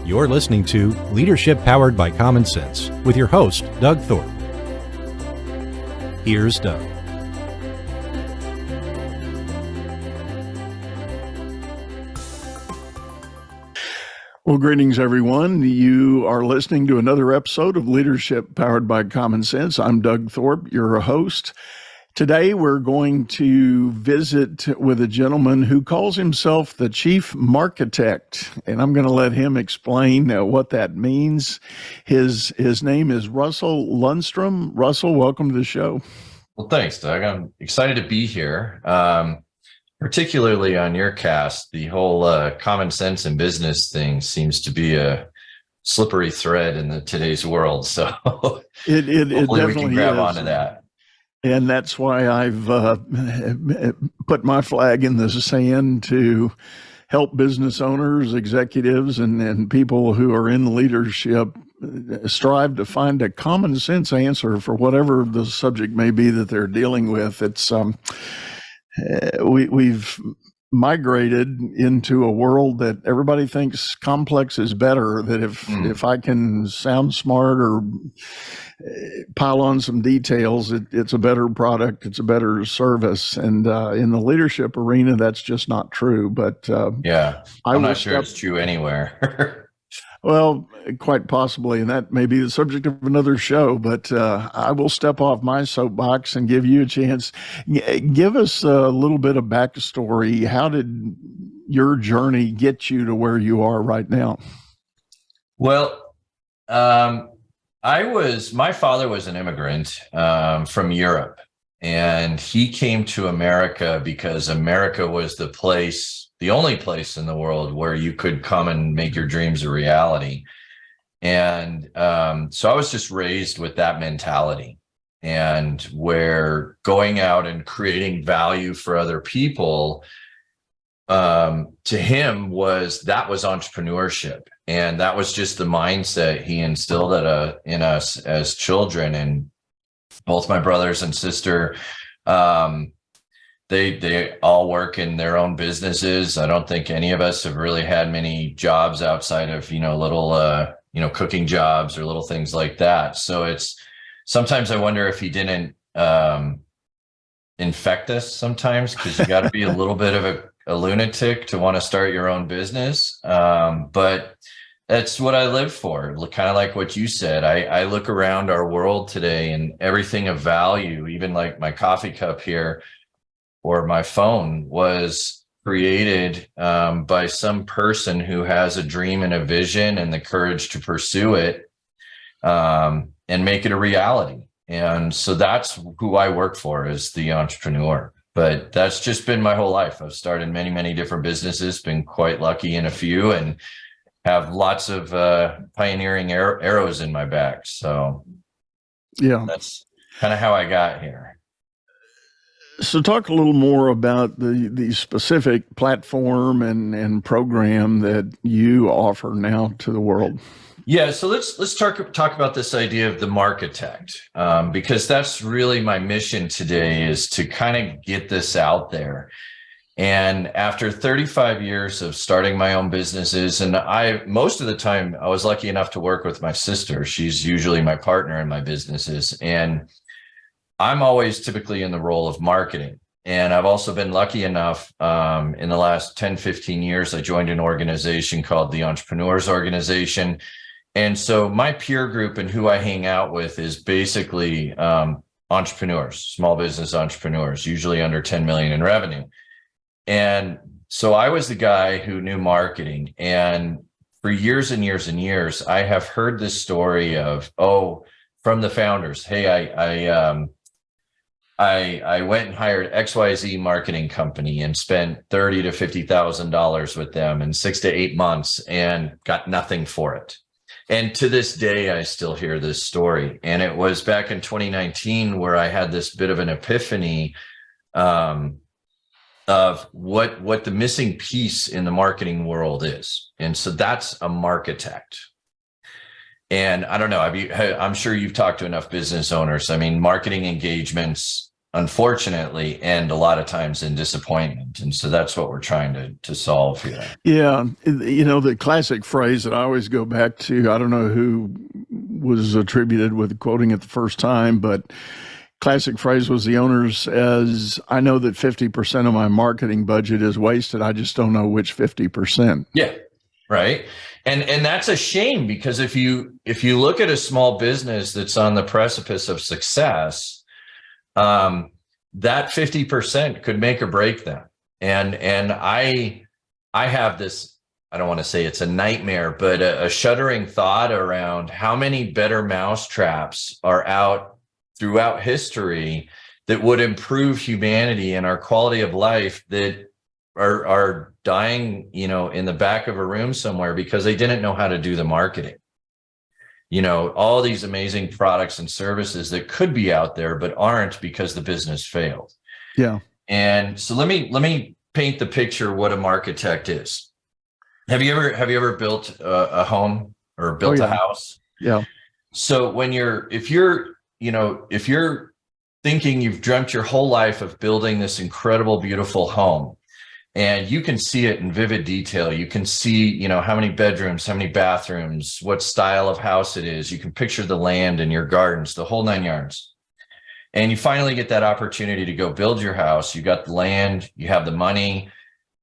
You're listening to Leadership Powered by Common Sense with your host, Doug Thorpe. Here's Doug. Well, greetings, everyone. You are listening to another episode of Leadership Powered by Common Sense. I'm Doug Thorpe, your host. Today, we're going to visit with a gentleman who calls himself the Chief Marchitect, and I'm going to let him explain what that means. His name is Russell Lundstrom. Russell, welcome to the show. Well, thanks, Doug. I'm excited to be here, particularly on your cast. The whole common sense and business thing seems to be a slippery thread in today's world. So it hopefully we definitely can grab is. onto that. And that's why I've put my flag in the sand to help business owners, executives, and people who are in leadership strive to find a common sense answer for whatever the subject may be that they're dealing with. It's we've migrated into a world that everybody thinks complex is better, that if I can sound smart or pile on some details, it's a better product, it's a better service. And in the leadership arena, that's just not true. But yeah, I'm not sure it's true anywhere. Well, quite possibly, and that may be the subject of another show, but I will step off my soapbox and give you a chance. Give us a little bit of backstory. How did your journey get you to where you are right now? Well, my father was an immigrant from Europe, and he came to America because America was the only place in the world where you could come and make your dreams a reality. And so I was just raised with that mentality, and where going out and creating value for other people, to him was entrepreneurship. And that was just the mindset he instilled in us as children. And both my brothers and sister, they all work in their own businesses. I don't think any of us have really had many jobs outside of, little, cooking jobs or little things like that. So sometimes I wonder if he didn't infect us sometimes, because you got to be a little bit of a lunatic to want to start your own business. But that's what I live for. Kind of like what you said. I look around our world today, and everything of value, even like my coffee cup here or my phone, was created by some person who has a dream and a vision and the courage to pursue it and make it a reality. And so that's who I work for, is the entrepreneur. But that's just been my whole life. I've started many, many different businesses, been quite lucky in a few, and have lots of pioneering arrows in my back. So yeah, that's kind of how I got here. So talk a little more about the specific platform and program that you offer now to the world. Yeah, so let's talk about this idea of the Marchitect, because that's really my mission today, is to kind of get this out there. And after 35 years of starting my own businesses, and most of the time I was lucky enough to work with my sister. She's usually my partner in my businesses, and I'm always typically in the role of marketing. And I've also been lucky enough in the last 10, 15 years, I joined an organization called the Entrepreneurs Organization. And so my peer group and who I hang out with is basically entrepreneurs, small business entrepreneurs, usually under 10 million in revenue. And so I was the guy who knew marketing. And for years and years and years, I have heard this story of, from the founders, hey, I went and hired XYZ marketing company and spent $30,000 to $50,000 with them in 6 to 8 months and got nothing for it. And to this day, I still hear this story. And it was back in 2019 where I had this bit of an epiphany of what the missing piece in the marketing world is. And so that's a Marchitect. And I don't know, I'm sure you've talked to enough business owners. I mean, marketing engagements unfortunately end a lot of times in disappointment. And so that's what we're trying to solve here. Yeah. The classic phrase that I always go back to, I don't know who was attributed with quoting it the first time, but classic phrase was the owner says, I know that 50% of my marketing budget is wasted. I just don't know which 50%. Yeah. Right. And that's a shame, because if you look at a small business that's on the precipice of success, that 50% could make or break them. And I have this, I don't want to say it's a nightmare, but a shuddering thought around how many better mousetraps are out throughout history that would improve humanity and our quality of life that are dying, in the back of a room somewhere because they didn't know how to do the marketing. All these amazing products and services that could be out there, but aren't because the business failed. Yeah. And so let me paint the picture of what a Marchitect is. Have you ever built a home or built a house? Yeah. So if you're thinking you've dreamt your whole life of building this incredible, beautiful home, and you can see it in vivid detail. You can see, how many bedrooms, how many bathrooms, what style of house it is. You can picture the land and your gardens, the whole 9 yards. And you finally get that opportunity to go build your house. You got the land, you have the money.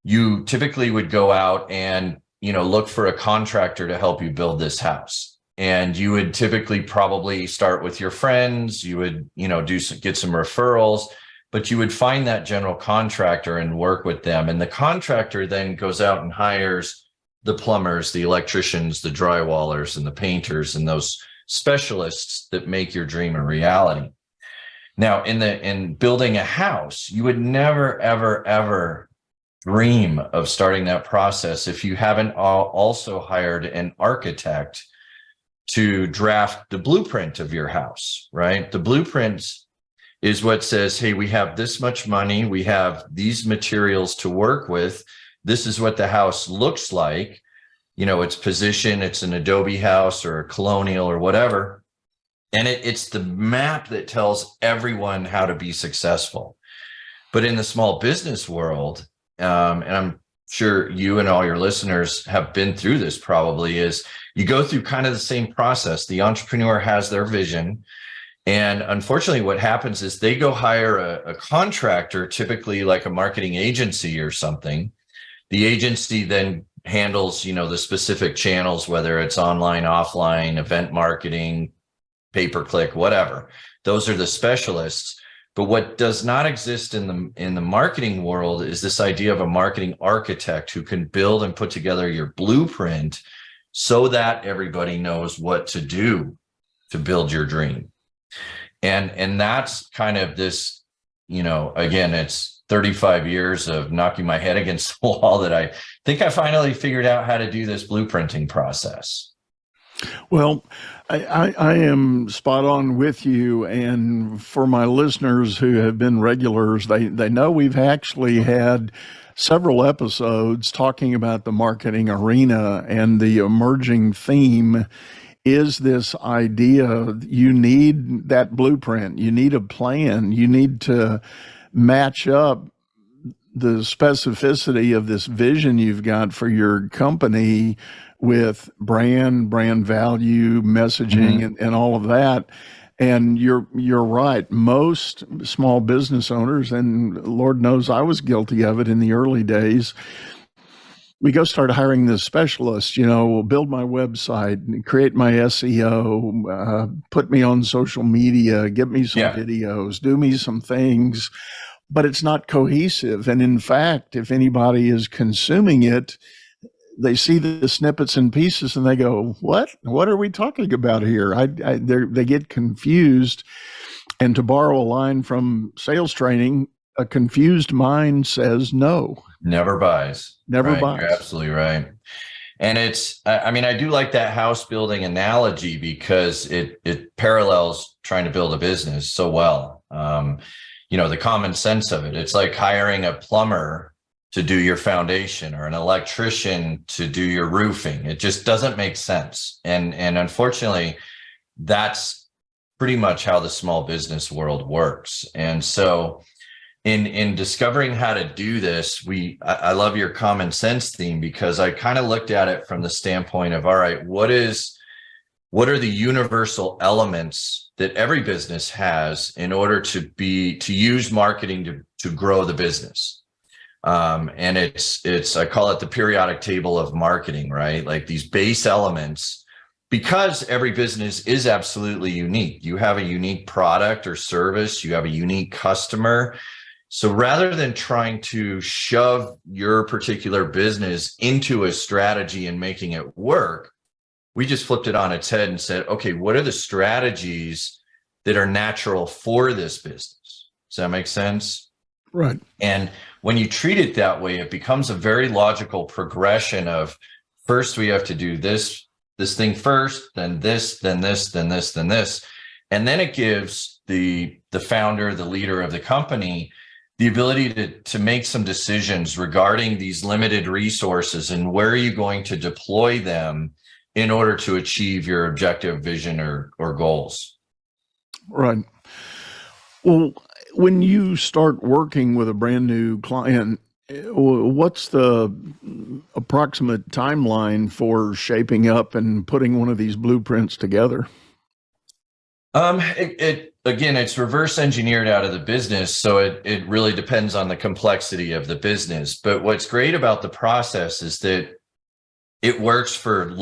You typically would go out and, look for a contractor to help you build this house. And you would typically probably start with your friends. You would, get some referrals. But you would find that general contractor and work with them. And the contractor then goes out and hires the plumbers, the electricians, the drywallers, and the painters, and those specialists that make your dream a reality. Now, in building a house, you would never, ever, ever dream of starting that process if you haven't also hired an architect to draft the blueprint of your house, right? The blueprints is what says, hey, we have this much money, we have these materials to work with, this is what the house looks like, its position, it's an adobe house or a colonial or whatever. And it's the map that tells everyone how to be successful. But in the small business world, and I'm sure you and all your listeners have been through this probably, is you go through kind of the same process. The entrepreneur has their vision. And unfortunately, what happens is they go hire a contractor, typically like a marketing agency or something. The agency then handles, the specific channels, whether it's online, offline, event marketing, pay-per-click, whatever. Those are the specialists. But what does not exist in the marketing world is this idea of a marketing architect who can build and put together your blueprint so that everybody knows what to do to build your dream. And that's kind of this, again, it's 35 years of knocking my head against the wall that I think I finally figured out how to do this blueprinting process. Well, I am spot on with you. And for my listeners who have been regulars, they know we've actually had several episodes talking about the marketing arena, and the emerging theme is this idea you need that blueprint, you need a plan, you need to match up the specificity of this vision you've got for your company with brand value, messaging, and all of that. And you're right. Most small business owners, and Lord knows I was guilty of it in the early days, we go start hiring the specialists, we'll build my website, create my SEO, put me on social media, get me some videos, do me some things, but it's not cohesive. And in fact, if anybody is consuming it, they see the snippets and pieces and they go, what are we talking about here? They get confused. And to borrow a line from sales training, a confused mind says no. Never buys. Never right? buys. You're absolutely right. And I do like that house building analogy because it parallels trying to build a business so well. The common sense of it. It's like hiring a plumber to do your foundation or an electrician to do your roofing. It just doesn't make sense. And unfortunately, that's pretty much how the small business world works. And so in discovering how to do this, I love your common sense theme, because I kind of looked at it from the standpoint of, all right, what are the universal elements that every business has in order to use marketing to grow the business? And it's I call it the periodic table of marketing, right? Like these base elements, because every business is absolutely unique. You have a unique product or service, you have a unique customer. So rather than trying to shove your particular business into a strategy and making it work, we just flipped it on its head and said, okay, what are the strategies that are natural for this business? Does that make sense? Right. And when you treat it that way, it becomes a very logical progression of, first we have to do this thing first, then this, then this, then this, then this. And then it gives the founder, the leader of the company, the ability to make some decisions regarding these limited resources and where are you going to deploy them in order to achieve your objective, vision, or goals. Right. Well, when you start working with a brand new client, what's the approximate timeline for shaping up and putting one of these blueprints together? Again, it's reverse engineered out of the business, so it really depends on the complexity of the business. But what's great about the process is that it works for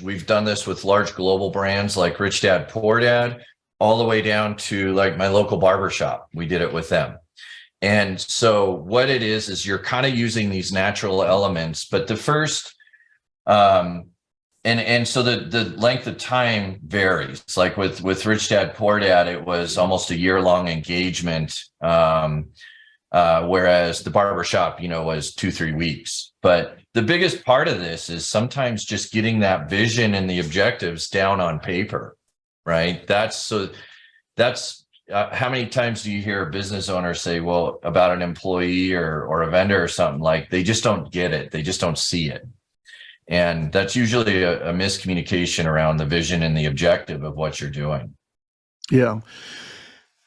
we've done this with large global brands like Rich Dad Poor Dad, all the way down to like my local barbershop. We did it with them. And so what it is you're kind of using these natural elements, but the first, and so the length of time varies. It's like with Rich Dad Poor Dad, it was almost a year-long engagement, whereas the barbershop, was 2-3 weeks. But the biggest part of this is sometimes just getting that vision and the objectives down on paper, right? That's how many times do you hear a business owner say, well, about an employee or a vendor or something, like they just don't get it. They just don't see it. And that's usually a miscommunication around the vision and the objective of what you're doing. Yeah.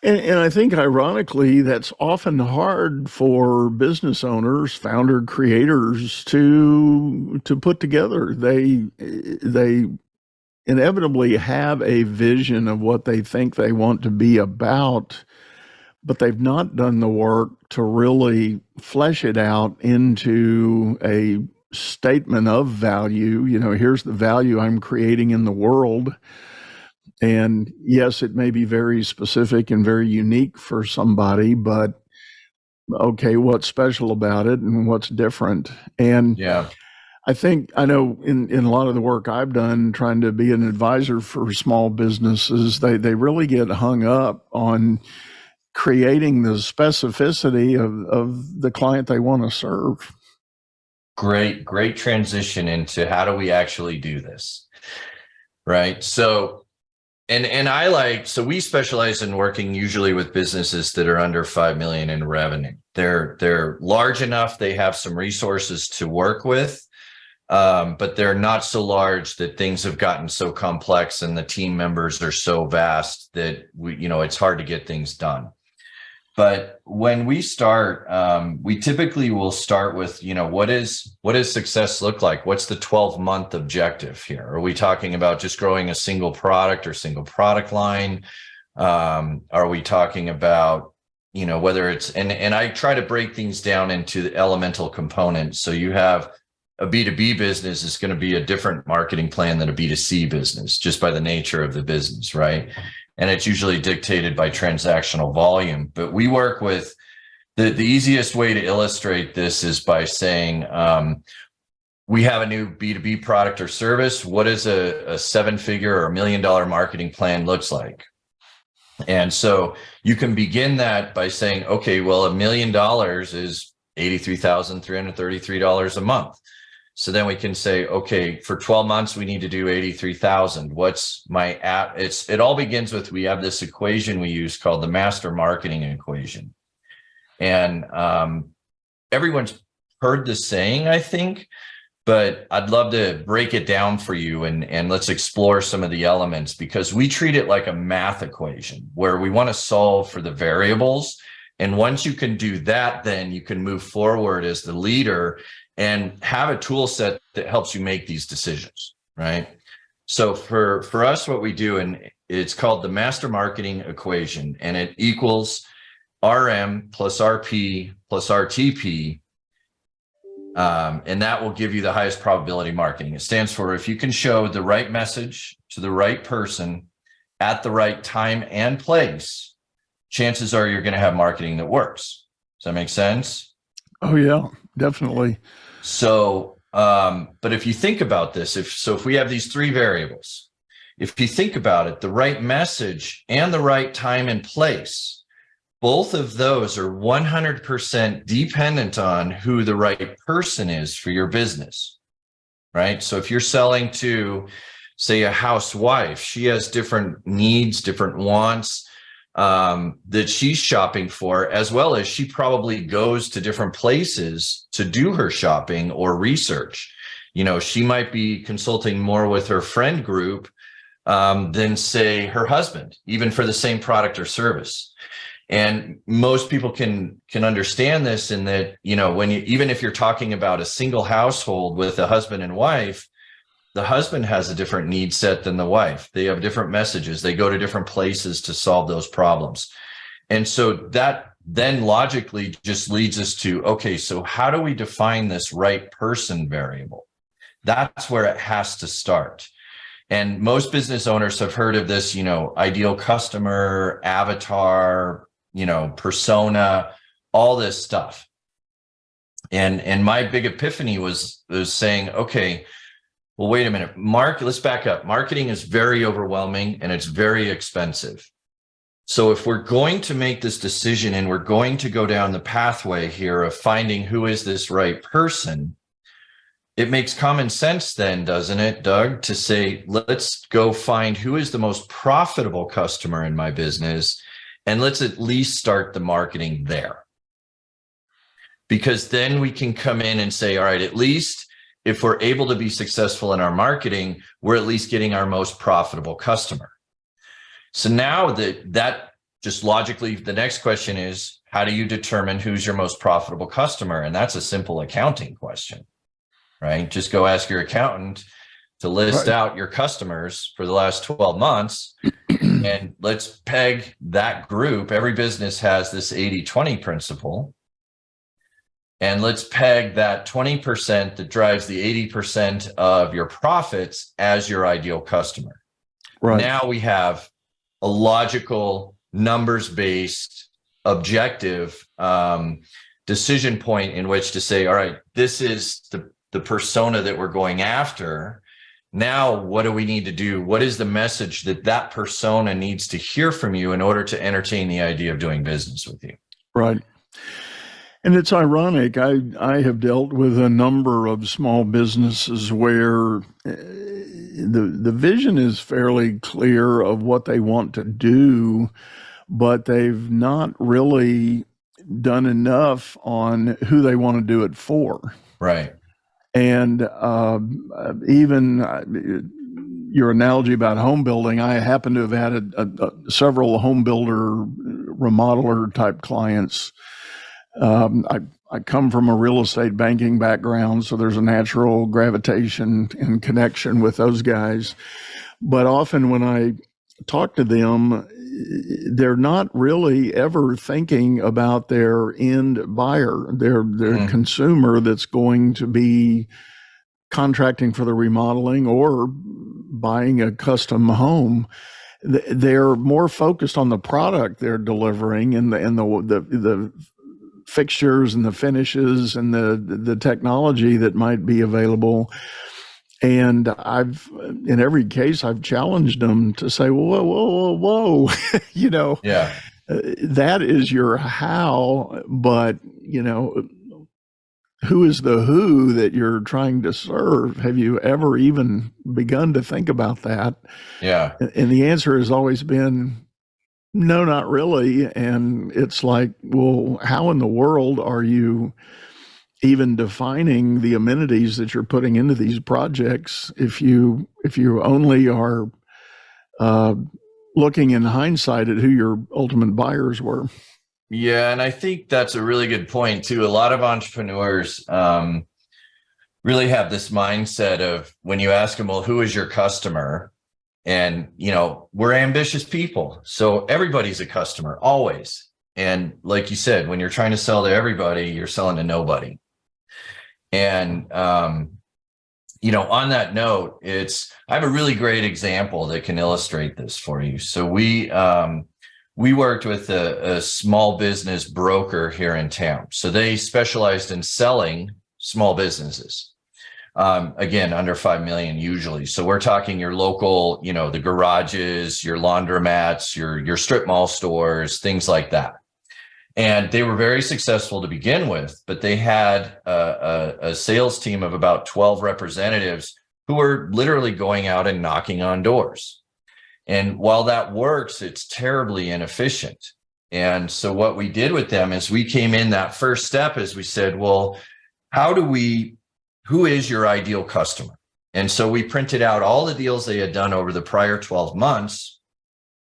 And I think ironically, that's often hard for business owners, founder creators to put together. They inevitably have a vision of what they think they want to be about, but they've not done the work to really flesh it out into a statement of value. Here's the value I'm creating in the world. And yes, it may be very specific and very unique for somebody, but okay, what's special about it and what's different? And yeah, I know in a lot of the work I've done trying to be an advisor for small businesses, they really get hung up on creating the specificity of the client they want to serve. Great transition into how do we actually do this, right? So, so we specialize in working usually with businesses that are under 5 million in revenue. They're large enough, they have some resources to work with, but they're not so large that things have gotten so complex and the team members are so vast that it's hard to get things done. But when we start, we typically will start with, what does success look like? What's the 12-month objective here? Are we talking about just growing a single product or single product line? Are we talking about, whether it's, and I try to break things down into the elemental components. So you have a B2B business is going to be a different marketing plan than a B2C business, just by the nature of the business, right? And it's usually dictated by transactional volume. But we work with the easiest way to illustrate this is by saying, we have a new B2B product or service. What does a 7-figure or $1 million marketing plan looks like? And so you can begin that by saying, okay, well, $1 million is $83,333 a month. So then we can say, okay, for 12 months, we need to do 83,000. What's my app? It all begins with, we have this equation we use called the master marketing equation. And everyone's heard the saying, I think, but I'd love to break it down for you and let's explore some of the elements, because we treat it like a math equation where we want to solve for the variables. And once you can do that, then you can move forward as the leader and have a tool set that helps you make these decisions, right? So for us, what we do, and it's called the master marketing equation, and it equals RM plus RP plus RTP. And that will give you the highest probability marketing. It stands for if you can show the right message to the right person at the right time and place, chances are you're going to have marketing that works. Does that make sense? Oh, yeah, definitely. So, but if you think about this, if we have these three variables, if you think about it, the right message and the right time and place, both of those are 100% dependent on who the right person is for your business, right? So if you're selling to, say, a housewife, she has different needs, different wants that she's shopping for, as well as she probably goes to different places to do her shopping or research. You know, she might be consulting more with her friend group than, say, her husband, even for the same product or service. And most people can understand this in that, you know, even if you're talking about a single household with a husband and wife, the husband has a different need set than the wife. They have different messages. They go to different places to solve those problems. And so that then logically just leads us to, okay, so how do we define this right person variable? That's where it has to start. And most business owners have heard of this, you know, ideal customer, avatar, you know, persona, all this stuff. And my big epiphany was saying, okay, well, wait a minute, let's back up. Marketing is very overwhelming and it's very expensive. So if we're going to make this decision and we're going to go down the pathway here of finding who is this right person, it makes common sense then, doesn't it, Doug, to say, let's go find who is the most profitable customer in my business, and let's at least start the marketing there. Because then we can come in and say, all right, at least if we're able to be successful in our marketing, we're at least getting our most profitable customer. So now that just logically, the next question is, how do you determine who's your most profitable customer? And that's a simple accounting question, right? Just go ask your accountant to list out your customers for the last 12 months. And let's peg that group. Every business has this 80-20 principle. And let's peg that 20% that drives the 80% of your profits as your ideal customer. Right. Now we have a logical, numbers-based, objective decision point in which to say, all right, this is the persona that we're going after. Now, what do we need to do? What is the message that persona needs to hear from you in order to entertain the idea of doing business with you? Right. And it's ironic. I have dealt with a number of small businesses where the vision is fairly clear of what they want to do, but they've not really done enough on who they want to do it for. Right. And even your analogy about home building, I happen to have had several home builder, remodeler type clients. I come from a real estate banking background, so there's a natural gravitation and connection with those guys. But often when I talk to them, they're not really ever thinking about their end buyer, their consumer that's going to be contracting for the remodeling or buying a custom home. They're more focused on the product they're delivering and the fixtures and the finishes and the technology that might be available. And in every case, I've challenged them to say, whoa, you know, that is your how, but, you know, who is the who that you're trying to serve? Have you ever even begun to think about that? Yeah. And the answer has always been, no, not really. And it's like, well, how in the world are you even defining the amenities that you're putting into these projects if you only are looking in hindsight at who your ultimate buyers were. Yeah, and I think that's a really good point too. A lot of entrepreneurs really have this mindset of when you ask them, well, who is your customer? And, we're ambitious people. So everybody's a customer, always. And like you said, when you're trying to sell to everybody, you're selling to nobody. And, on that note, I have a really great example that can illustrate this for you. So we worked with a small business broker here in town. So they specialized in selling small businesses. Again, under 5 million usually. So we're talking your local, the garages, your laundromats, your strip mall stores, things like that. And they were very successful to begin with, but they had a sales team of about 12 representatives who were literally going out and knocking on doors. And while that works, it's terribly inefficient. And so what we did with them is we came in, that first step is we said, well, who is your ideal customer? And so we printed out all the deals they had done over the prior 12 months,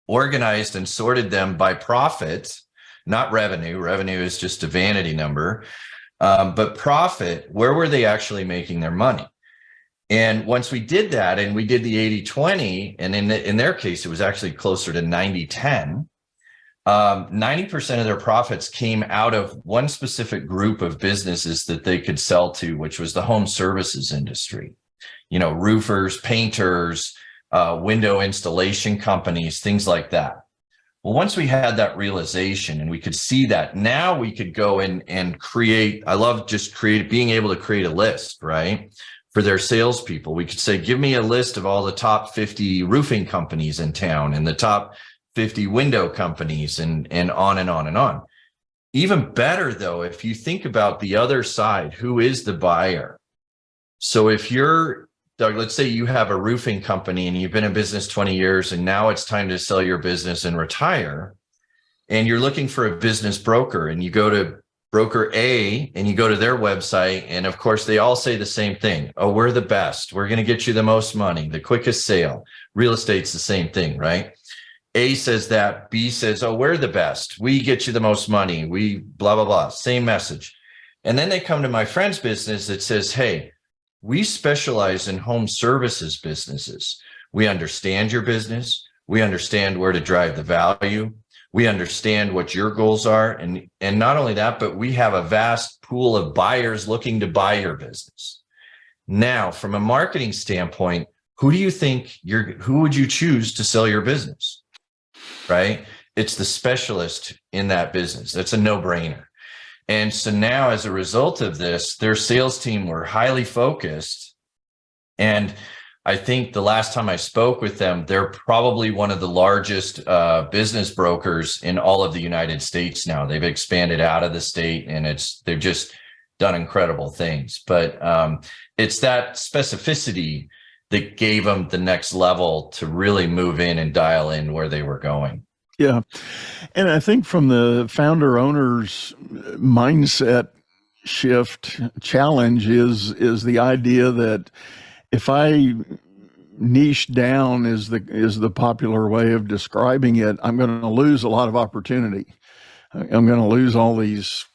organized and sorted them by profit, not revenue. Revenue is just a vanity number, but profit, where were they actually making their money? And once we did that, and we did the 80-20, and in their case, it was actually closer to 90-10, 90% of their profits came out of one specific group of businesses that they could sell to, which was the home services industry. Roofers, painters, window installation companies, things like that. Well, once we had that realization and we could see that, now we could go in and create, I love just being able to create a list, right? For their salespeople. We could say, give me a list of all the top 50 roofing companies in town and the top 50 window companies and on and on and on. Even better though, if you think about the other side, who is the buyer? So if you're, Doug, let's say you have a roofing company and you've been in business 20 years and now it's time to sell your business and retire, and you're looking for a business broker, and you go to broker A and you go to their website, and of course they all say the same thing. Oh, we're the best. We're going to get you the most money, the quickest sale. Real estate's the same thing, right? A says that, B says, oh, we're the best. We get you the most money. We blah, blah, blah, same message. And then they come to my friend's business that says, hey, we specialize in home services businesses. We understand your business. We understand where to drive the value. We understand what your goals are. And not only that, but we have a vast pool of buyers looking to buy your business. Now, from a marketing standpoint, who would you choose to sell your business? Right? It's the specialist in that business. That's a no-brainer. And so now, as a result of this, their sales team were highly focused. And I think the last time I spoke with them, they're probably one of the largest business brokers in all of the United States now. They've expanded out of the state, and they've just done incredible things. But it's that specificity that gave them the next level to really move in and dial in where they were going. Yeah. And I think from the founder owner's mindset shift challenge is the idea that if I niche down is the popular way of describing it, I'm going to lose a lot of opportunity. I'm going to lose all these,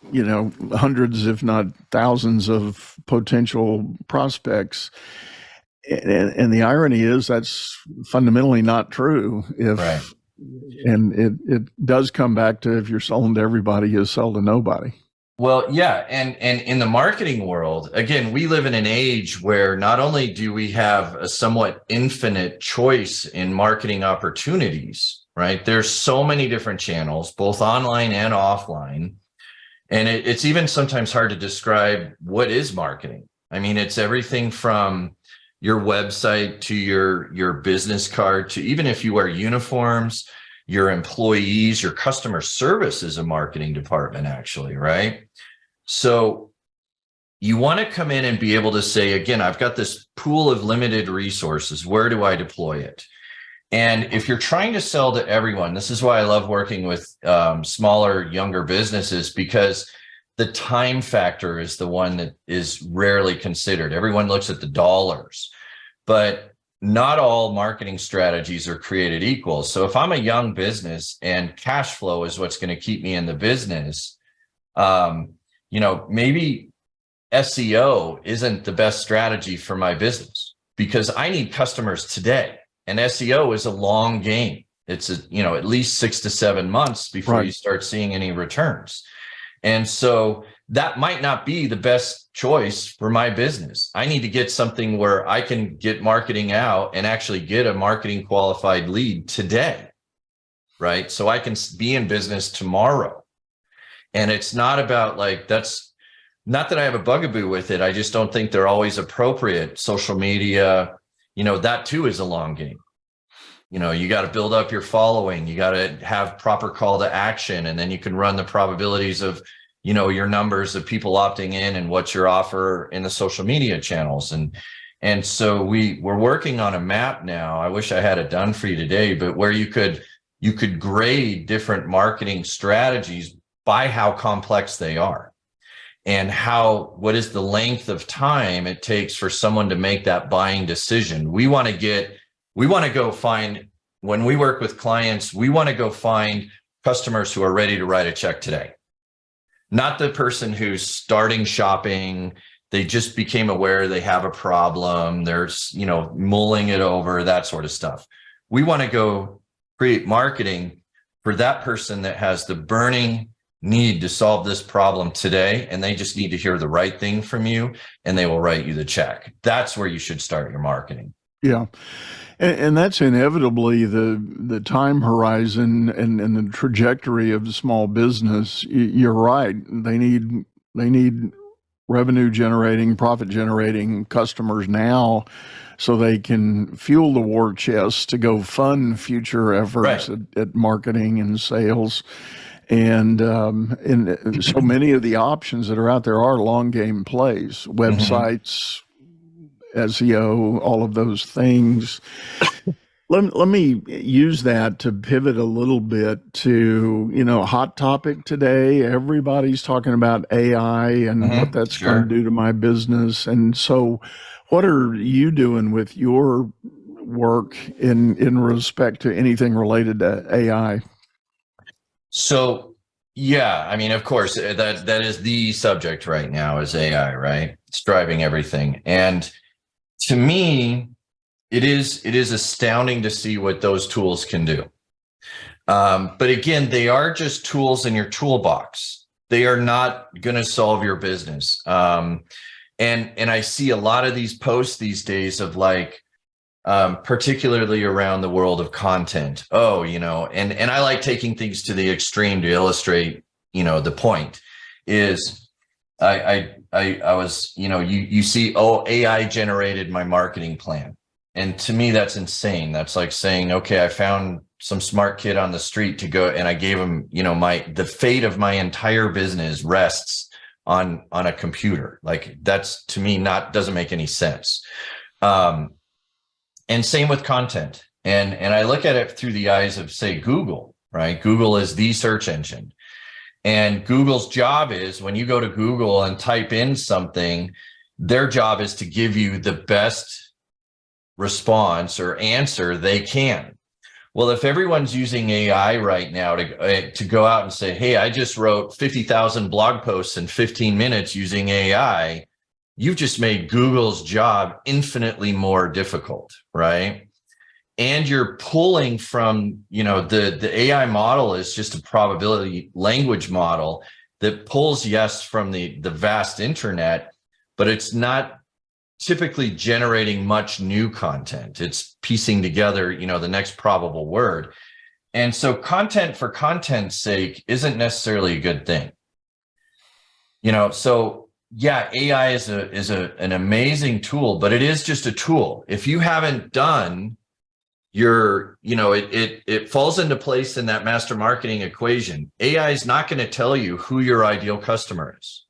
hundreds, if not thousands of potential prospects. And the irony is that's fundamentally not true. Right. And it does come back to, if you're selling to everybody, you sell to nobody. Well, yeah. And in the marketing world, again, we live in an age where not only do we have a somewhat infinite choice in marketing opportunities, right? There's so many different channels, both online and offline. And it's even sometimes hard to describe what is marketing. I mean, it's everything from your website to your business card to, even if you wear uniforms, your employees, your customer service is a marketing department, actually, right? So you want to come in and be able to say, again, I've got this pool of limited resources. Where do I deploy it? And if you're trying to sell to everyone, this is why I love working with smaller, younger businesses, because the time factor is the one that is rarely considered. Everyone looks at the dollars, but not all marketing strategies are created equal. So if I'm a young business and cash flow is what's going to keep me in the business, maybe SEO isn't the best strategy for my business because I need customers today. And SEO is a long game. It's at least 6 to 7 months before you start seeing any returns. And so that might not be the best choice for my business. I need to get something where I can get marketing out and actually get a marketing qualified lead today, right? So I can be in business tomorrow. And it's not about that's not that I have a bugaboo with it. I just don't think they're always appropriate. Social media, that too is a long game. You got to build up your following. You got to have proper call to action. And then you can run the probabilities of, your numbers of people opting in and what's your offer in the social media channels. And so we're working on a map now. I wish I had it done for you today, but where you could grade different marketing strategies by how complex they are and what is the length of time it takes for someone to make that buying decision. We want to go find, when we work with clients, we want to go find customers who are ready to write a check today. Not the person who's starting shopping, they just became aware they have a problem, they're, mulling it over, that sort of stuff. We want to go create marketing for that person that has the burning need to solve this problem today, and they just need to hear the right thing from you, and they will write you the check. That's where you should start your marketing. Yeah. And that's inevitably the time horizon and the trajectory of the small business. You're right. They need revenue generating, profit generating customers now so they can fuel the war chest to go fund future efforts at marketing and sales. And so many of the options that are out there are long game plays, websites, SEO, all of those things. Let me use that to pivot a little bit to, a hot topic today. Everybody's talking about AI and what that's going to do to my business. And so what are you doing with your work in respect to anything related to AI? So, yeah, of course, that is the subject right now is AI, right? It's driving everything. And to me, it is astounding to see what those tools can do. But again, they are just tools in your toolbox. They are not going to solve your business. And I see a lot of these posts these days of particularly around the world of content. And I like taking things to the extreme to illustrate, the point is I was, you see, AI generated my marketing plan. And to me, that's insane. That's like saying, okay, I found some smart kid on the street to go and I gave him, the fate of my entire business rests on a computer. That's to me, doesn't make any sense. And same with content. And I look at it through the eyes of, say, Google, right? Google is the search engine. And Google's job is when you go to Google and type in something, their job is to give you the best response or answer they can. Well, if everyone's using AI right now to go out and say, hey, I just wrote 50,000 blog posts in 15 minutes using AI, you've just made Google's job infinitely more difficult, right? And you're pulling from, the AI model is just a probability language model that pulls yes from the vast internet, but it's not typically generating much new content. It's piecing together, the next probable word. And so content for content's sake isn't necessarily a good thing. So yeah, AI is an amazing tool, but it is just a tool. If you haven't done it falls into place in that master marketing equation. AI is not going to tell you who your ideal customer is.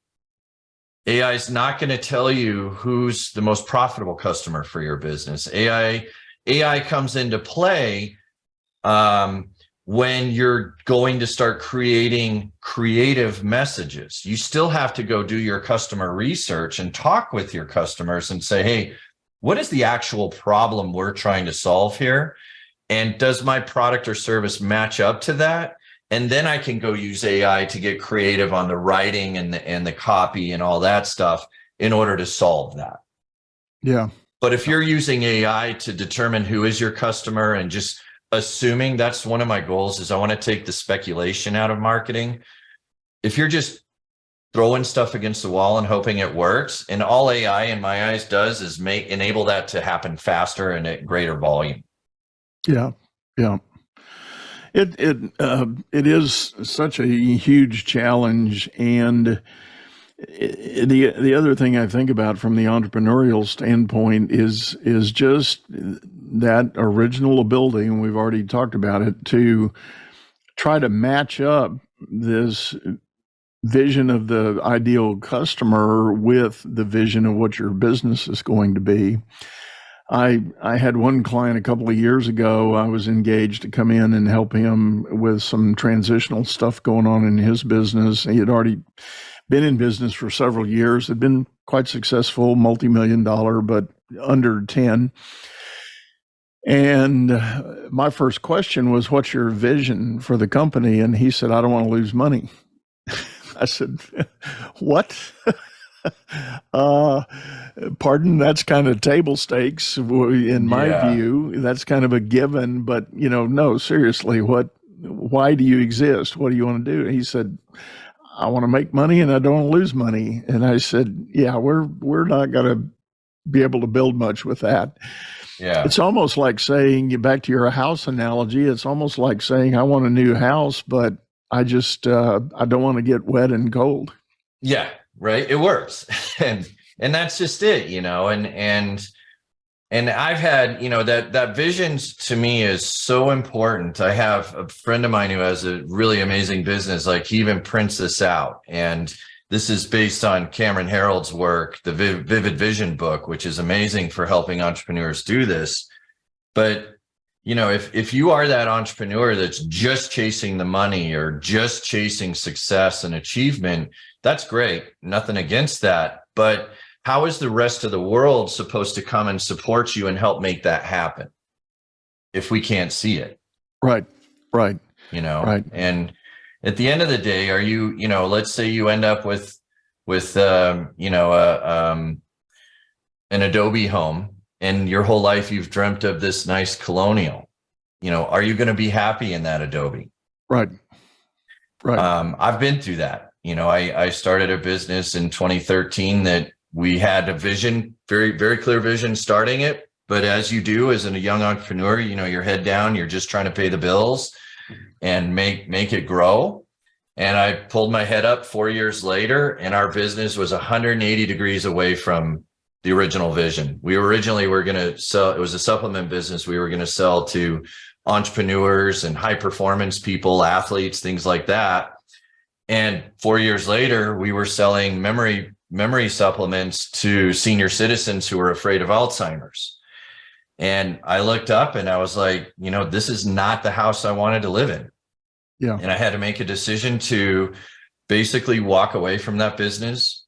AI is not going to tell you who's the most profitable customer for your business. AI comes into play when you're going to start creating creative messages. You still have to go do your customer research and talk with your customers and say, hey, what is the actual problem we're trying to solve here? And does my product or service match up to that? And then I can go use AI to get creative on the writing and the copy and all that stuff in order to solve that. Yeah. But if you're using AI to determine who is your customer and just assuming, that's one of my goals, is I want to take the speculation out of marketing. If you're just throwing stuff against the wall and hoping it works, and all AI in my eyes does is enable that to happen faster and at greater volume. Yeah. Yeah. It is such a huge challenge. And the other thing I think about from the entrepreneurial standpoint is just that original ability, and we've already talked about it, to try to match up this vision of the ideal customer with the vision of what your business is going to be. I had one client a couple of years ago. I was engaged to come in and help him with some transitional stuff going on in his business. He had already been in business for several years, had been quite successful, multi-million-dollar, but under 10. And my first question was, what's your vision for the company? And he said, I don't want to lose money. I said, what? Pardon, that's kind of table stakes in my view. That's kind of a given, but no, seriously, why do you exist? What do you want to do? And he said, I want to make money and I don't want to lose money. And I said, yeah, we're not going to be able to build much with that. Yeah. It's almost like saying, back to your house analogy, it's almost like saying, I want a new house, but I just, I don't want to get wet and cold. Yeah. Right. It works. And that's just it, and I've had, that vision to me is so important. I have a friend of mine who has a really amazing business. Like, he even prints this out. And this is based on Cameron Herold's work, the Vivid Vision book, which is amazing for helping entrepreneurs do this. But, if you are that entrepreneur that's just chasing the money or just chasing success and achievement, that's great. Nothing against that. But how is the rest of the world supposed to come and support you and help make that happen if we can't see it? Right. Right. And at the end of the day, are you, let's say you end up with an Adobe home, and your whole life you've dreamt of this nice colonial, are you going to be happy in that Adobe? Right. I've been through that. I started a business in 2013 that we had a vision, very, very clear vision starting it. But as you do as a young entrepreneur, your head down, you're just trying to pay the bills and make it grow. And I pulled my head up 4 years later, and our business was 180 degrees away from the original vision. We originally were going to sell, it was a supplement business. We were going to sell to entrepreneurs and high performance people, athletes, things like that. And 4 years later, we were selling memory supplements to senior citizens who were afraid of Alzheimer's. And I looked up and I was like, this is not the house I wanted to live in. Yeah. And I had to make a decision to basically walk away from that business,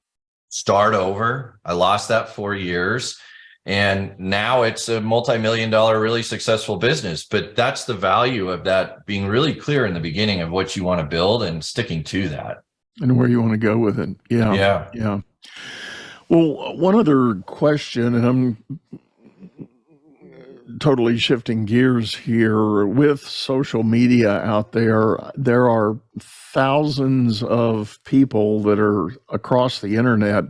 start over. I lost that 4 years. And now it's a multi-million-dollar, really successful business. But that's the value of that, being really clear in the beginning of what you want to build and sticking to that. And where you want to go with it. Yeah. Well, one other question, and I'm totally shifting gears here. With social media out there, there are thousands of people that are across the internet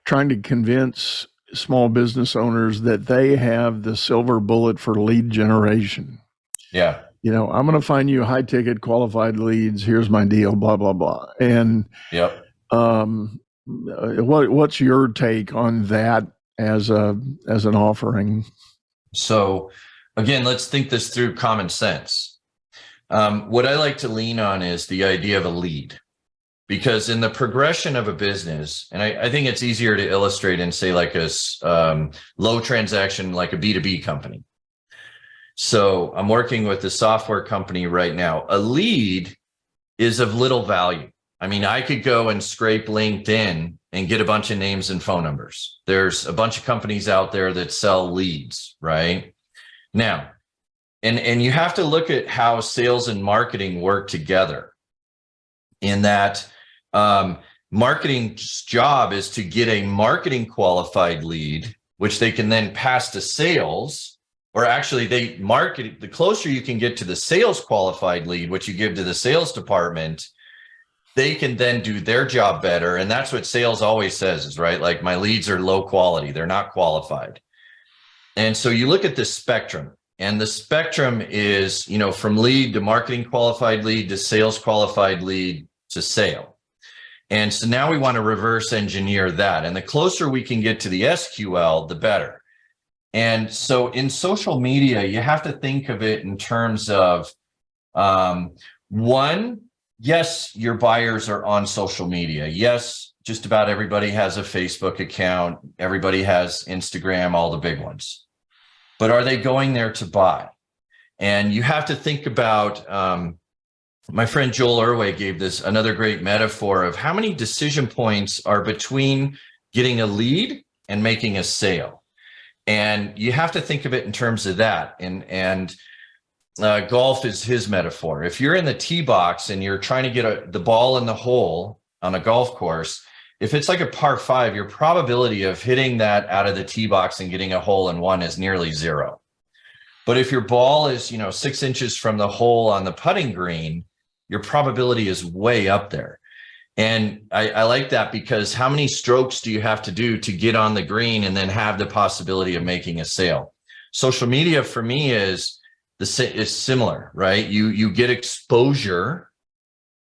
trying to convince small business owners that they have the silver bullet for lead generation. Yeah. I'm going to find you high ticket qualified leads. Here's my deal, blah, blah, blah. And what's your take on that as an offering? So again, let's think this through common sense. What I like to lean on is the idea of a lead. Because in the progression of a business, and I think it's easier to illustrate and say like a low transaction, like a B2B company. So I'm working with a software company right now. A lead is of little value. I mean, I could go and scrape LinkedIn and get a bunch of names and phone numbers. There's a bunch of companies out there that sell leads, right? Now, and you have to look at how sales and marketing work together, in that marketing's job is to get a marketing qualified lead, which they can then pass to sales, or actually they market. The closer you can get to the sales qualified lead, which you give to the sales department, they can then do their job better. And that's what sales always says, is right. Like, my leads are low quality. They're not qualified. And so you look at this spectrum, and the spectrum is, from lead to marketing qualified lead to sales qualified lead to sale. And so now we want to reverse engineer that. And the closer we can get to the SQL, the better. And so in social media, you have to think of it in terms of, one, yes, your buyers are on social media. Yes, just about everybody has a Facebook account. Everybody has Instagram, all the big ones. But are they going there to buy? And you have to think about, my friend Joel Irway gave this another great metaphor of how many decision points are between getting a lead and making a sale. And you have to think of it in terms of that. And golf is his metaphor. If you're in the tee box and you're trying to get the ball in the hole on a golf course, if it's like a par 5, your probability of hitting that out of the tee box and getting a hole in one is nearly 0. But if your ball is, 6 inches from the hole on the putting green, your probability is way up there. And I like that, because how many strokes do you have to do to get on the green and then have the possibility of making a sale? Social media for me is similar, right? You get exposure,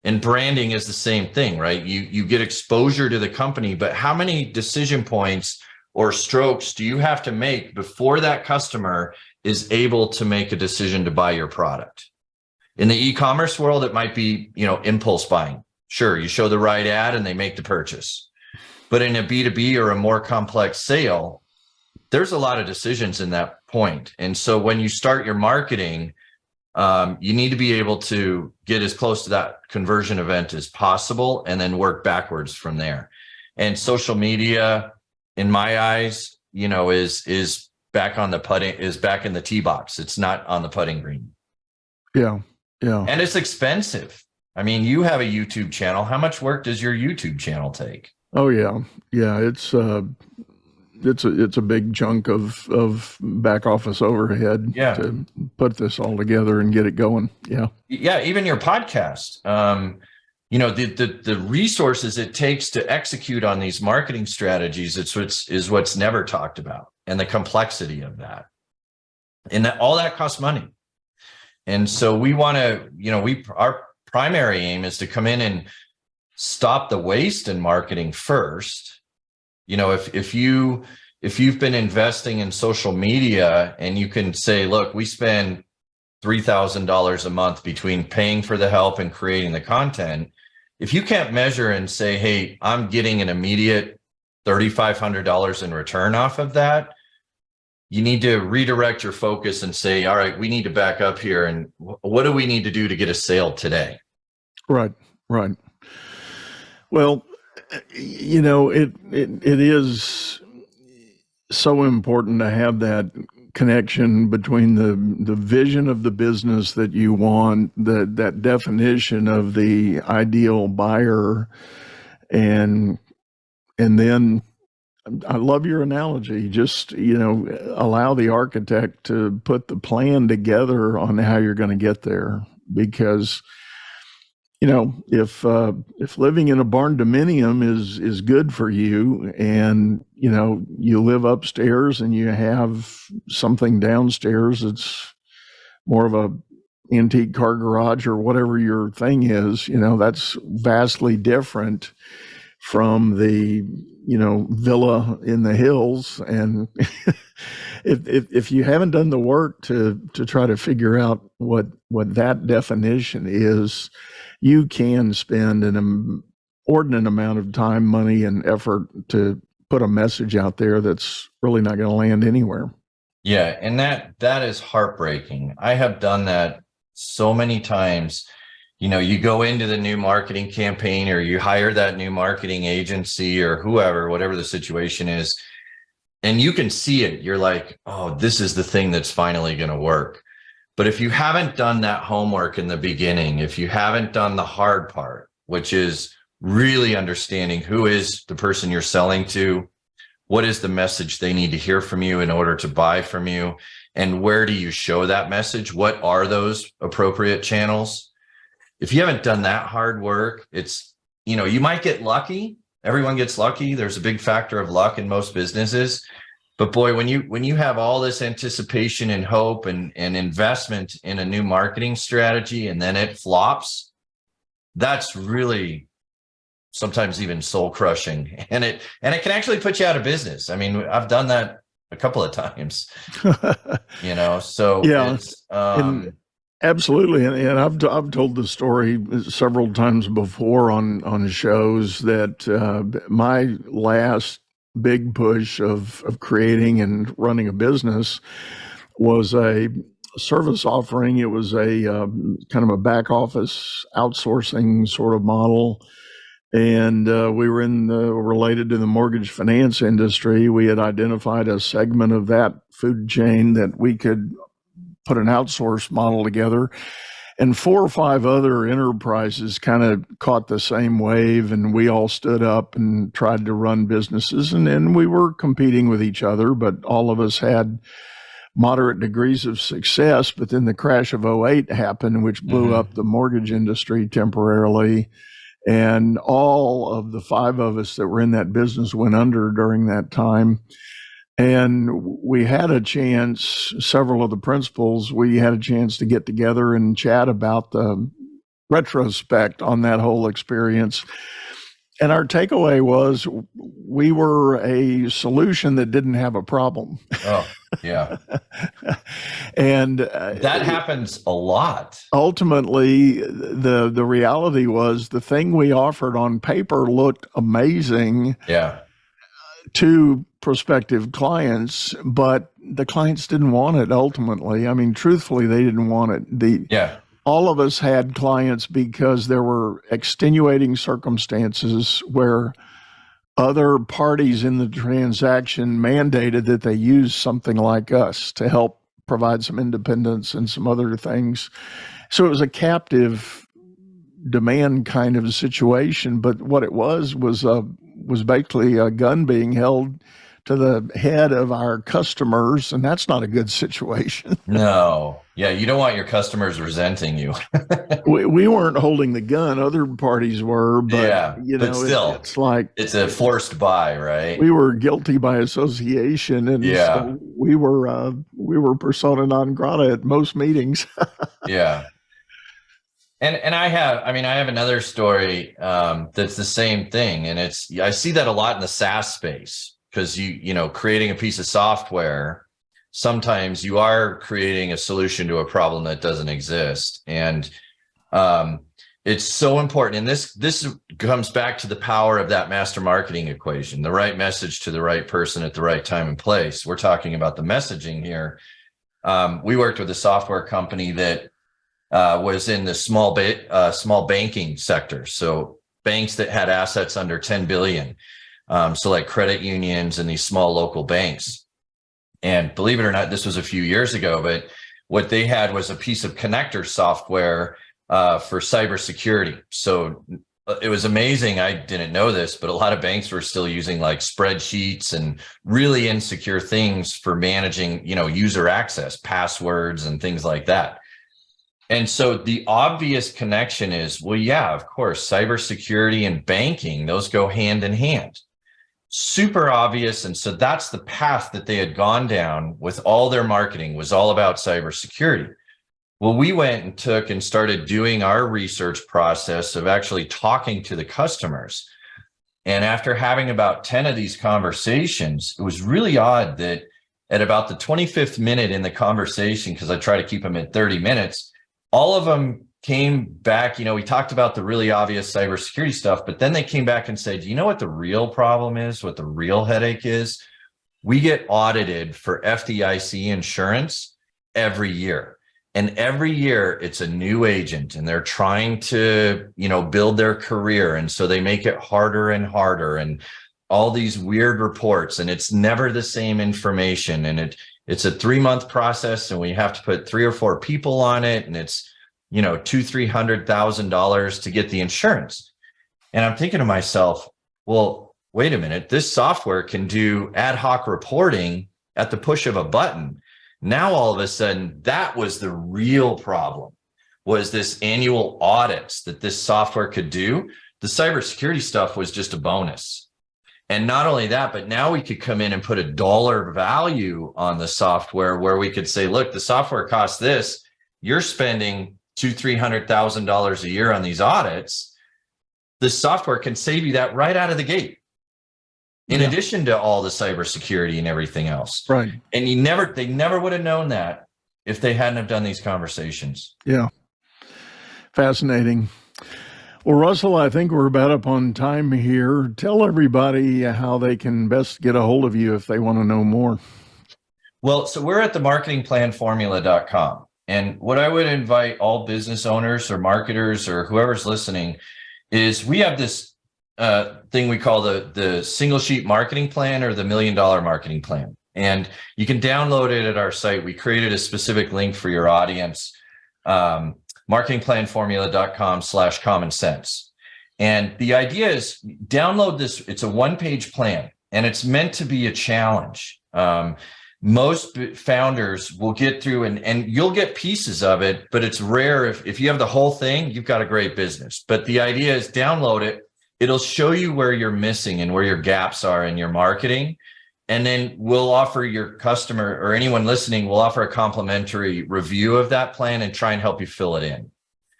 and branding is the same thing, right? You get exposure to the company, but how many decision points or strokes do you have to make before that customer is able to make a decision to buy your product? In the e-commerce world, it might be, impulse buying. Sure, you show the right ad and they make the purchase. But in a B2B or a more complex sale, there's a lot of decisions in that point. And so when you start your marketing, you need to be able to get as close to that conversion event as possible and then work backwards from there. And social media, in my eyes, is back on the putting, is back in the tee box. It's not on the putting green. Yeah. Yeah. And it's expensive. I mean, you have a YouTube channel. How much work does your YouTube channel take? Oh yeah. Yeah. It's a big chunk of back office overhead to put this all together and get it going. Yeah. Yeah. Even your podcast, the resources it takes to execute on these marketing strategies, is what's never talked about, and the complexity of that. And all that costs money. And so we want to, our primary aim is to come in and stop the waste in marketing first. If you've been investing in social media and you can say, look, we spend $3,000 a month between paying for the help and creating the content. If you can't measure and say, hey, I'm getting an immediate $3,500 in return off of that, you need to redirect your focus and say, all right, we need to back up here. And what do we need to do to get a sale today? Right. Well, it is so important to have that connection between the vision of the business that you want, that definition of the ideal buyer, and then I love your analogy. Just, allow the architect to put the plan together on how you're going to get there. Because, if living in a barn dominium is good for you, and, you live upstairs and you have something downstairs that's more of a antique car garage or whatever your thing is, that's vastly different from the villa in the hills. And if you haven't done the work to try to figure out what that definition is, you can spend an inordinate amount of time, money, and effort to put a message out there that's really not going to land anywhere. Yeah, and that is heartbreaking. I have done that so many times. You go into the new marketing campaign, or you hire that new marketing agency or whoever, whatever the situation is, and you can see it. You're like, oh, this is the thing that's finally going to work. But if you haven't done that homework in the beginning, if you haven't done the hard part, which is really understanding who is the person you're selling to, what is the message they need to hear from you in order to buy from you, and where do you show that message? What are those appropriate channels? If you haven't done that hard work, you might get lucky. Everyone gets lucky. There's a big factor of luck in most businesses. But boy, when you have all this anticipation and hope and investment in a new marketing strategy, and then it flops, that's really sometimes even soul crushing. And it can actually put you out of business. I mean, I've done that a couple of times, so Yeah. it's, Absolutely, and I've told the story several times before on shows that my last big push of creating and running a business was a service offering. It was a kind of a back office outsourcing sort of model, and we were related to the mortgage finance industry. We had identified a segment of that food chain that we could put an outsource model together, and 4 or 5 other enterprises kind of caught the same wave, and we all stood up and tried to run businesses, and we were competing with each other, but all of us had moderate degrees of success. But then the crash of '08 happened, which blew up the mortgage industry temporarily, and all of the 5 of us that were in that business went under during that time. And we had a chance, several of the principals, we had a chance to get together and chat about the retrospect on that whole experience. And our takeaway was we were a solution that didn't have a problem. Oh, yeah. And that happens a lot. Ultimately, the reality was the thing we offered on paper looked amazing. Yeah. To prospective clients, but the clients didn't want it ultimately. I mean, truthfully, they didn't want it. All of us had clients because there were extenuating circumstances where other parties in the transaction mandated that they use something like us to help provide some independence and some other things. So it was a captive demand kind of a situation, but what it was basically a gun being held to the head of our customers, and that's not a good situation. No. Yeah, you don't want your customers resenting you. we weren't holding the gun, other parties were, but but still, it's like it's a forced buy, right? We were guilty by association, and so we were persona non grata at most meetings. Yeah. And I have another story that's the same thing, and I see that a lot in the SaaS space, because creating a piece of software, sometimes you are creating a solution to a problem that doesn't exist, and it's so important. And this comes back to the power of that master marketing equation: the right message to the right person at the right time and place. We're talking about the messaging here. We worked with a software company that was in the small banking sector. So banks that had assets under 10 billion. So like credit unions and these small local banks. And believe it or not, this was a few years ago, but what they had was a piece of connector software for cybersecurity. So it was amazing. I didn't know this, but a lot of banks were still using like spreadsheets and really insecure things for managing, user access, passwords and things like that. And so the obvious connection is, well, yeah, of course, cybersecurity and banking, those go hand in hand. Super obvious. And so that's the path that they had gone down with all their marketing, was all about cybersecurity. Well, we went and took and started doing our research process of actually talking to the customers. And after having about 10 of these conversations, it was really odd that at about the 25th minute in the conversation, because I try to keep them at 30 minutes, all of them came back. We talked about the really obvious cybersecurity stuff, but then they came back and said, you know what the real problem is, what the real headache is? we get audited for FDIC insurance every year. And every year it's a new agent and they're trying to, build their career. And so they make it harder and harder and all these weird reports, and it's never the same information. And it's a 3-month process and we have to put 3 or 4 people on it. And it's, $200,000-$300,000 to get the insurance. And I'm thinking to myself, well, wait a minute, this software can do ad hoc reporting at the push of a button. Now, all of a sudden, that was the real problem, was this annual audits that this software could do. The cybersecurity stuff was just a bonus. And not only that, but now we could come in and put a dollar value on the software where we could say, look, the software costs this. You're spending $200,000-$300,000 a year on these audits. The software can save you that right out of the gate, in addition to all the cybersecurity and everything else. Right. And they never would have known that if they hadn't have done these conversations. Yeah. Fascinating. Well, Russell, I think we're about up on time here. Tell everybody how they can best get a hold of you if they want to know more. Well, so we're at the marketingplanformula.com. And what I would invite all business owners or marketers or whoever's listening is we have this thing we call the single sheet marketing plan or the $1 million marketing plan. And you can download it at our site. We created a specific link for your audience, marketingplanformula.com/common sense. And the idea is download this. It's a 1-page plan and it's meant to be a challenge. Most founders will get through and you'll get pieces of it, but it's rare. If you have the whole thing, you've got a great business. But the idea is download it. It'll show you where you're missing and where your gaps are in your marketing. And then we'll offer your customer or anyone listening, we'll offer a complimentary review of that plan and try and help you fill it in.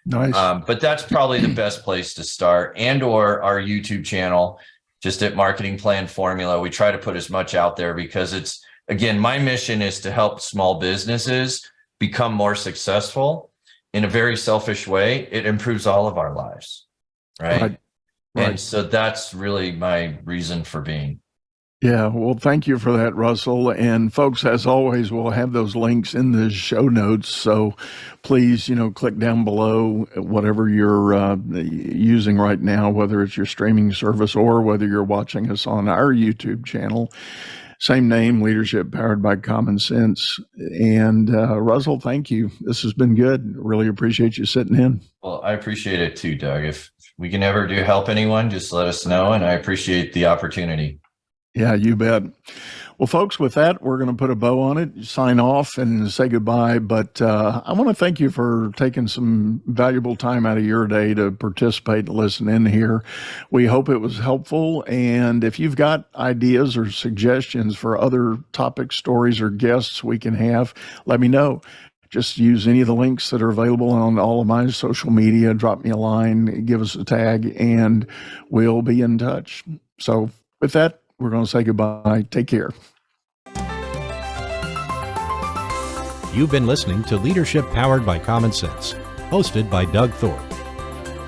Nice. But that's probably the best place to start, and or our YouTube channel, just at Marketing Plan Formula. We try to put as much out there because it's, again, my mission is to help small businesses become more successful in a very selfish way. It improves all of our lives, right? And so that's really my reason for being. Yeah, well, thank you for that, Russell. And folks, as always, we'll have those links in the show notes. So please, click down below, whatever you're using right now, whether it's your streaming service or whether you're watching us on our YouTube channel. Same name, Leadership Powered by Common Sense. And Russell, thank you. This has been good. Really appreciate you sitting in. Well, I appreciate it too, Doug. If we can ever help anyone, just let us know. And I appreciate the opportunity. Yeah, you bet. Well, folks, with that, we're going to put a bow on it, sign off, and say goodbye. But I want to thank you for taking some valuable time out of your day to participate and listen in here. We hope it was helpful. And if you've got ideas or suggestions for other topic stories or guests we can have, let me know. Just use any of the links that are available on all of my social media. Drop me a line, give us a tag, and we'll be in touch. So with that, we're going to say goodbye. Take care. You've been listening to Leadership Powered by Common Sense, hosted by Doug Thorpe.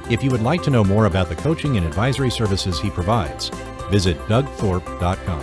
If you would like to know more about the coaching and advisory services he provides, visit dougthorpe.com.